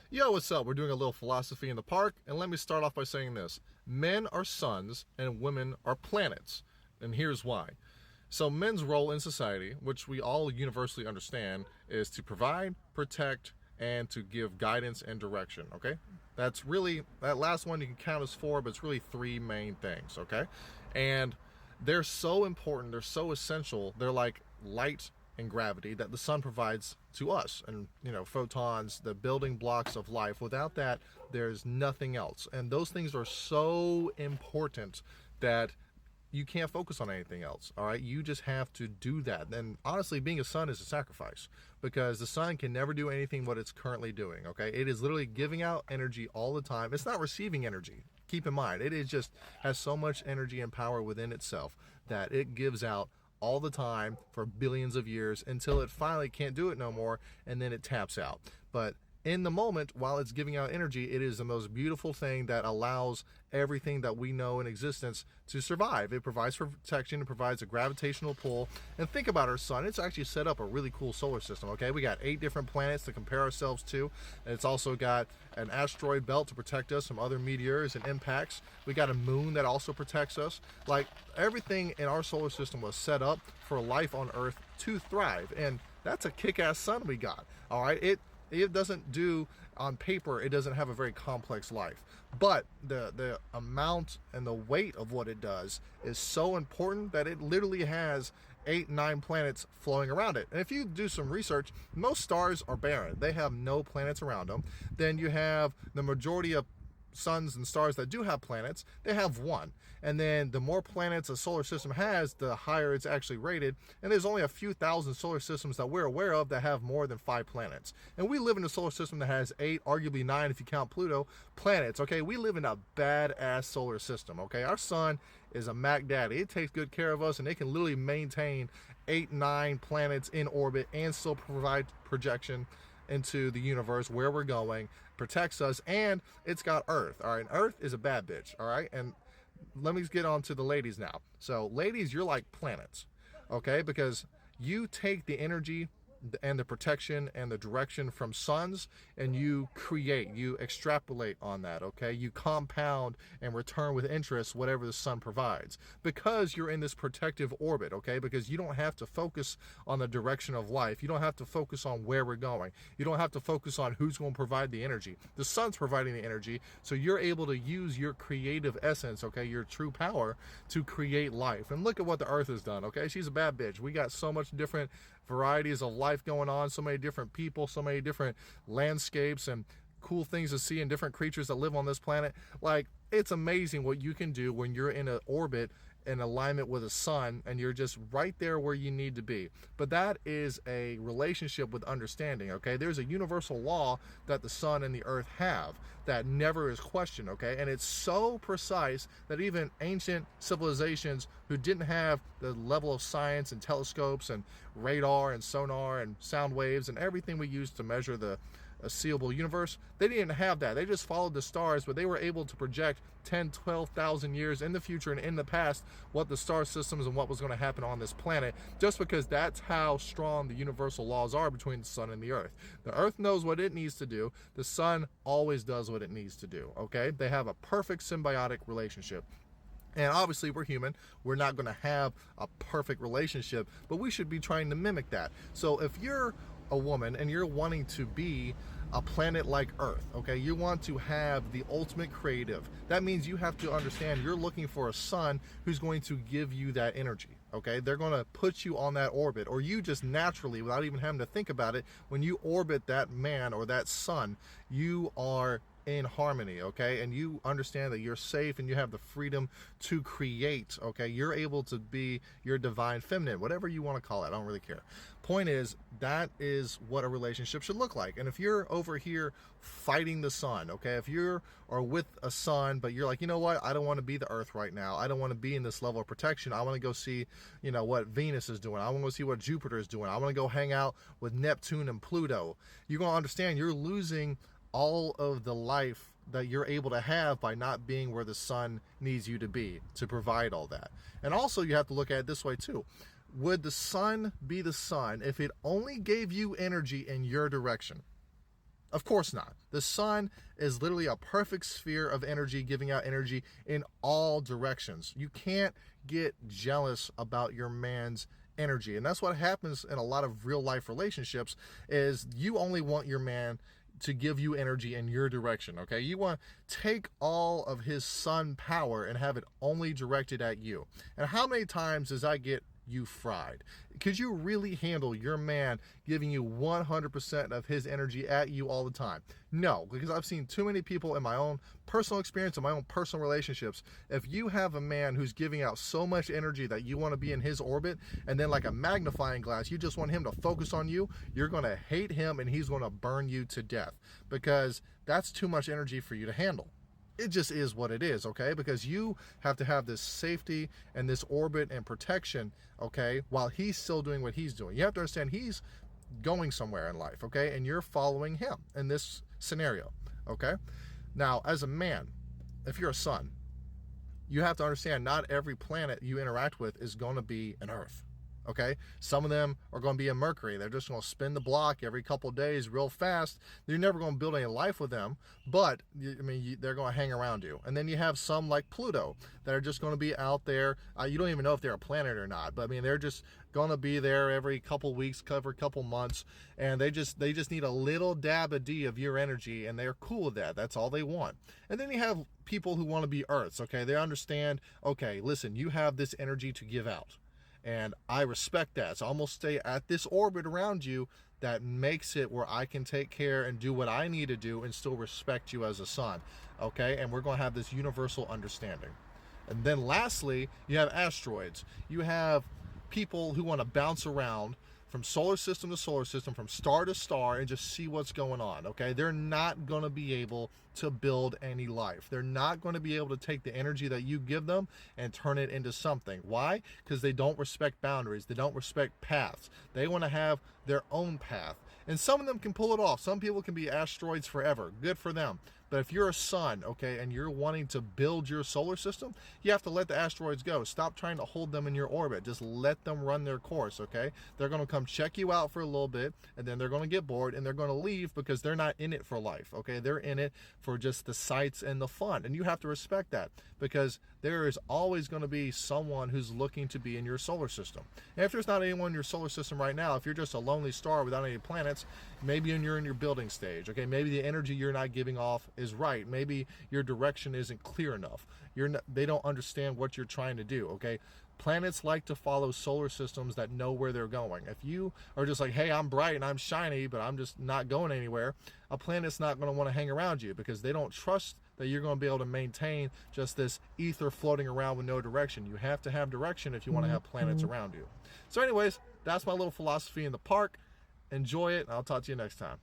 Yo, what's up? We're doing a little philosophy in the park, and let me start off by saying this. Men are suns and women are planets. And here's why. So, men's role in society, which we all universally understand, is to provide, protect, and to give guidance and direction, okay? That's really, that last one you can count as four, but it's really three main things, okay? And they're so important, they're so essential, they're like light and gravity that the sun provides to us, and photons, the building blocks of life. Without that, there's nothing else, and those things are so important that you can't focus on anything else. All right, you just have to do that. And honestly, being a sun is a sacrifice, because the sun can never do anything what it's currently doing. Okay, it is literally giving out energy all the time. It's not receiving energy. Keep in mind, it is just has so much energy and power within itself that it gives out all the time for billions of years until it finally can't do it no more, and then it taps out. But in the moment, while it's giving out energy, it is the most beautiful thing that allows everything that we know in existence to survive. It provides for protection, it provides a gravitational pull. And think about our sun. It's actually set up a really cool solar system, okay? We got 8 different planets to compare ourselves to. And it's also got an asteroid belt to protect us from other meteors and impacts. We got a moon that also protects us. Like, everything in our solar system was set up for life on Earth to thrive. And that's a kick-ass sun we got, all right? It doesn't do, on paper, it doesn't have a very complex life, but the amount and the weight of what it does is so important that it literally has 8-9 planets flowing around it. And if you do some research, most stars are barren. They have no planets around them. Then you have the majority of suns and stars that do have planets, they have one. And then the more planets a solar system has, the higher it's actually rated. And there's only a few thousand solar systems that we're aware of that have more than 5 planets. And we live in a solar system that has 8, arguably 9 if you count Pluto, planets. Okay, we live in a badass solar system. Okay, our sun is a Mac Daddy. It takes good care of us, and it can literally maintain 8-9 planets in orbit and still provide projection into the universe where we're going, protects us, and it's got Earth. All right, Earth is a bad bitch. All right, and let me get on to the ladies now. So, ladies, you're like planets, okay? Because you take the energy and the protection and the direction from suns, and you extrapolate on that, okay? You compound and return with interest whatever the sun provides, because you're in this protective orbit, okay? Because you don't have to focus on the direction of life. You don't have to focus on where we're going. You don't have to focus on who's going to provide the energy. The sun's providing the energy, so you're able to use your creative essence, okay, your true power, to create life. And look at what the Earth has done, okay? She's a bad bitch. We got so much different varieties of life going on, so many different people, so many different landscapes and cool things to see, and different creatures that live on this planet. Like, it's amazing what you can do when you're in an orbit in alignment with a sun, and you're just right there where you need to be. But that is a relationship with understanding, okay? There's a universal law that the sun and the earth have that never is questioned, okay? And it's so precise that even ancient civilizations who didn't have the level of science and telescopes and radar and sonar and sound waves and everything we use to measure the a seeable universe, they didn't have that. They just followed the stars, but they were able to project 10, 12,000 years in the future and in the past what the star systems and what was going to happen on this planet, just because that's how strong the universal laws are between the sun and the earth. The earth knows what it needs to do. The sun always does what it needs to do, okay? They have a perfect symbiotic relationship. And obviously, we're human. We're not going to have a perfect relationship, but we should be trying to mimic that. So if you're a woman and you're wanting to be a planet like Earth, okay, you want to have the ultimate creative, that means you have to understand you're looking for a sun who's going to give you that energy, okay? They're going to put you on that orbit, or you just naturally, without even having to think about it, when you orbit that man or that sun, you are in harmony, okay? And you understand that you're safe and you have the freedom to create, okay? You're able to be your divine feminine, whatever you want to call it. I don't really care. Point is, that is what a relationship should look like. And if you're over here fighting the sun, okay? If you are with a sun, but you're like, you know what? I don't want to be the earth right now. I don't want to be in this level of protection. I want to go see, what Venus is doing. I want to go see what Jupiter is doing. I want to go hang out with Neptune and Pluto. You're going to understand you're losing all of the life that you're able to have by not being where the sun needs you to be to provide all that. And also, you have to look at it this way too. Would the sun be the sun if it only gave you energy in your direction? Of course not. The sun is literally a perfect sphere of energy, giving out energy in all directions. You can't get jealous about your man's energy. And that's what happens in a lot of real life relationships is you only want your man to give you energy in your direction, okay? You want to take all of his sun power and have it only directed at you. And how many times does I get you fried? Could you really handle your man giving you 100% of his energy at you all the time? No, because I've seen too many people in my own personal experience, in my own personal relationships. If you have a man who's giving out so much energy that you want to be in his orbit, and then like a magnifying glass, you just want him to focus on you, you're going to hate him and he's going to burn you to death because that's too much energy for you to handle. It just is what it is, okay? Because you have to have this safety and this orbit and protection, okay, while he's still doing what he's doing. You have to understand he's going somewhere in life, okay? And you're following him in this scenario, okay? Now, as a man, if you're a son, you have to understand not every planet you interact with is going to be an Earth. Okay, some of them are going to be a Mercury. They're just going to spin the block every couple of days real fast. You're never going to build any life with them, but I mean, they're going to hang around you. And then you have some like Pluto that are just going to be out there. You don't even know if they're a planet or not, but I mean, they're just going to be there every couple weeks, every couple months, and they just need a little dab a D of your energy, and they're cool with that. That's all they want. And then you have people who want to be Earths. Okay, they understand. Okay, listen, you have this energy to give out. And I respect that. So I'm going to stay at this orbit around you that makes it where I can take care and do what I need to do and still respect you as a son. Okay? And we're going to have this universal understanding. And then lastly, you have asteroids. You have people who want to bounce around from solar system to solar system, from star to star, and just see what's going on, okay? They're not going to be able to build any life. They're not going to be able to take the energy that you give them and turn it into something. Why? Because they don't respect boundaries. They don't respect paths. They want to have their own path. And some of them can pull it off. Some people can be asteroids forever. Good for them. But if you're a sun, okay, and you're wanting to build your solar system, you have to let the asteroids go. Stop trying to hold them in your orbit. Just let them run their course, okay? They're going to come check you out for a little bit, and then they're going to get bored, and they're going to leave because they're not in it for life, okay? They're in it for just the sights and the fun, and you have to respect that because there is always going to be someone who's looking to be in your solar system. And if there's not anyone in your solar system right now, if you're just a lonely star without any planets, maybe you're in your building stage, okay? Maybe the energy you're not giving off is right. Maybe your direction isn't clear enough. They don't understand what you're trying to do, okay? Planets like to follow solar systems that know where they're going. If you are just like, hey, I'm bright and I'm shiny, but I'm just not going anywhere, a planet's not going to want to hang around you because they don't trust that you're going to be able to maintain just this ether floating around with no direction. You have to have direction if you want to have planets around you. So anyways, that's my little philosophy in the park. Enjoy it, and I'll talk to you next time.